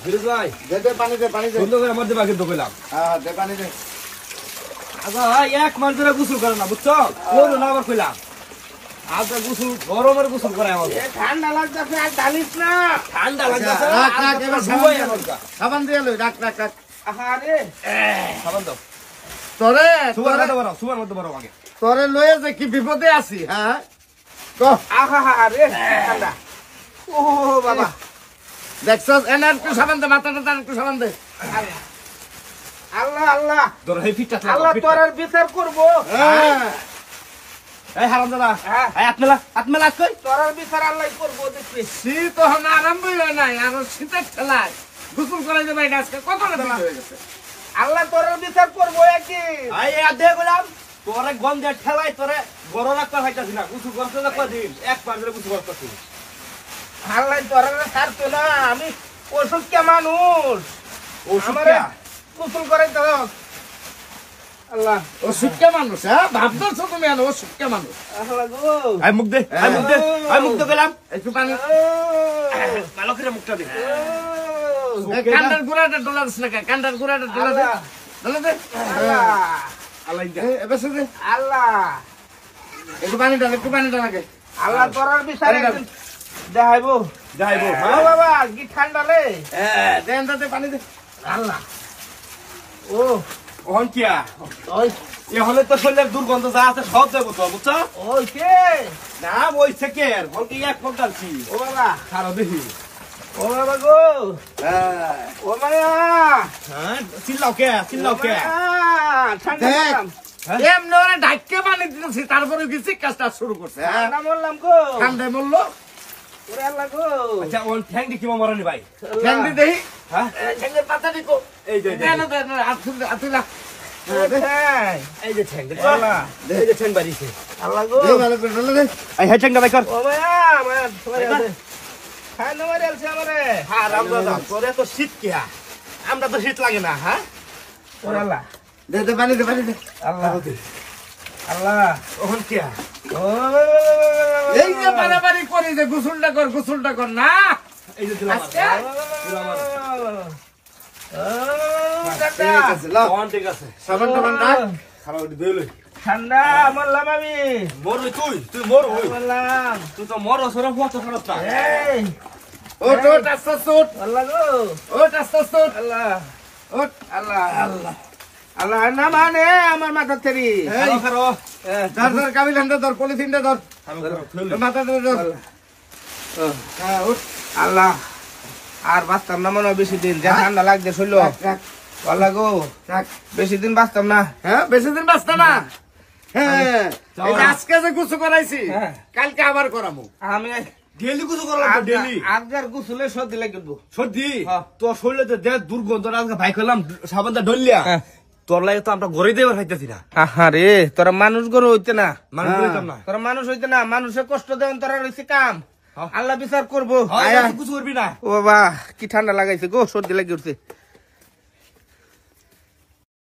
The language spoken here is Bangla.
ফিরোজ ভাই দে পানি দে সুন্দর করে আমার দেবা কিন্তু কইলাম। হ্যাঁ দে পানি দে। আচ্ছা এক মাস ধরে গোসল করে না বুঝছো? ওরও না আবার কইলাম আজকে গোসল গরমের গোসল করে আমাকে। ঠান্ডা লাগতেছে আর ঢালিস না। ঠান্ডা লাগতেছে রাখ এবার সাবান দিয়ে লই রাখ। আরে সাবান দাও তোরে সুবার মধ্যে বড় আগে তোরে লয়ে যে কি বিপদে আছি হ্যাঁ ক আরে ঠান্ডা। ও বাবা দেখছস এনে একটু সাবান দে মাথাটা একটু সাবান দে। আল্লাহ আল্লাহ তোর এই ফিটটা আল্লাহ তোর আর বিচার করবো। হ্যাঁ এই হারাম দাদা হ্যাঁ। এই আত্মেলা কই তোর আর বিচার আল্লাহ করবো দেখবি। শীত হন আরম্ভ হয় নাই আর শীতের ঠেলায় গোসল করাই দেবে আজকে কত না হয়ে গেছে। আল্লাহ তোর আর বিচার করবো একদিন। এই আদে কইলাম তোরে গন্ধে ঠেলাই তোরে গরম রাখতে হইতাছি না গোসল করতে না কদিন এক মাস ধরে গোসল করতেছি। আল্লাহ তোর আর ছাড়তো না। আমি অসুস্থ মানুষ। আমারে গোসল করাই তো আল্লাহ। ও সুটকে মানুষ হ্যাঁ ভাবতেছো তুমি ও সুটকে মানুষ। আল্লাহ গো আই মুখ দে মুখ দে গেলাম একটু পানি ভালো করে মুখটা দে। কান্ডার গুড়াটা ডলারস না কান্ডার গুড়াটা ডলার দে ডলার দে আল্লাহ ইনকা এবার দে আল্লাহ একটু পানি ডাল আগে আল্লাহ তোর আর বিচার একদিন দেখাইবো। যাইবো ও বাবা কি ঠান্ডা রে। দেন দাতে পানি দে আল্লাহ ও ওহন কিয়া ওই এ হলে তো শরীরের দুর্গন্ধ যা আছে সব যাবো তো বুঝছো ওই কে না ওই থেকে হল কি এক ফোন ডালছি ও বাবা খারো দেখি ও বাবা গো হ্যাঁ ও মায়া হ্যাঁ চিল্লাও কে ঠান্ডা দেখ। দিলাম। এমনি ওরা ঢাককে পানি দিতেছি তারপরে গেছি কাজটা শুরু করছে হ্যাঁ ঠান্ডা বললাম গো ঠান্ডায় বললো ওরে আল্লাহ গো আচ্ছা ওন ঠ্যাং দি কিবা মরানি ভাই ফ্যান দি দেই হ্যাঁ ঠ্যাঙ্গের পাতা দিকো এই যে দেন দেন আতুলা এই যে ঠ্যাং আল্লাহ এই যে ঠ্যাং বাড়িছে আল্লাহ গো দেই ভালো করে ডলে দে এই হ্যাঁ ঠ্যাংটা ভাই কর ও মায়া মায়া তোমারে আছে খাই না মারি আছে আমারে হ্যাঁ রাম দাদা তোরে তো শীত কিয়া আমরা তো শীত লাগে না হ্যাঁ ওরে আল্লাহ দে পানি দে আল্লাহ আল্লাহ ওহন কিয়া ও এই যে পারাপারি করি যে গোসলটা কর না এই যে দিলাম আজকে ঠান্ডা ওহন ঠিক আছে সাবান টাবান রাখ খারাপ দিলে ঠান্ডা মরলাম আমি মর তুই মর ওই মরলাম তুই তো মর ওসরে ফটো খারাপ না এই ওট আস্তে ওট আল্লাহ গো ওট আস্তে আল্লাহ ওট আল্লাহ আল্লাহ না মানে আমার মাথা থেরি এই খারো ধর কাবিল হান্ডা ধর পলিথিনটা ধর মাথা ধর হ্যাঁ ওট আল্লাহ আর বাঁচতাম না মনে হয় বেশি দিন যা ঠান্ডা লাগছে শুনলো রাখ আল্লাহ গো রাখ বেশি দিন বাঁচতাম না হ্যাঁ বেশি দিন বাঁচতে না হ্যাঁ এই যে আজকে যে গোসল করাইছি হ্যাঁ। কালকে আবার করামু আমি ডেলি কিছু করলাম তো ডেলি আজকার গুছলে সর্দি লাগবে সর্দি হ্যাঁ। তোর শরীরে তো দেখ দুর্গন্ধ আজকে ভাই করলাম সাবানটা ডলিয়া হ্যাঁ। তোর লাগে তো আমরা ঘরে দেবার খাইতেছি না আহারে তোরা মানুষ গরু হইতে না মানুষ বলতাম না তোরা মানুষ হইতে না মানুষের কষ্ট দেন তোরা রয়েছে কাম হ্যাঁ। আল্লাহ বিচার করবো আয়া আয়া কিছু করবি না ও বাবা কি ঠান্ডা লাগাইছে গো সর্দি লাগি উঠছে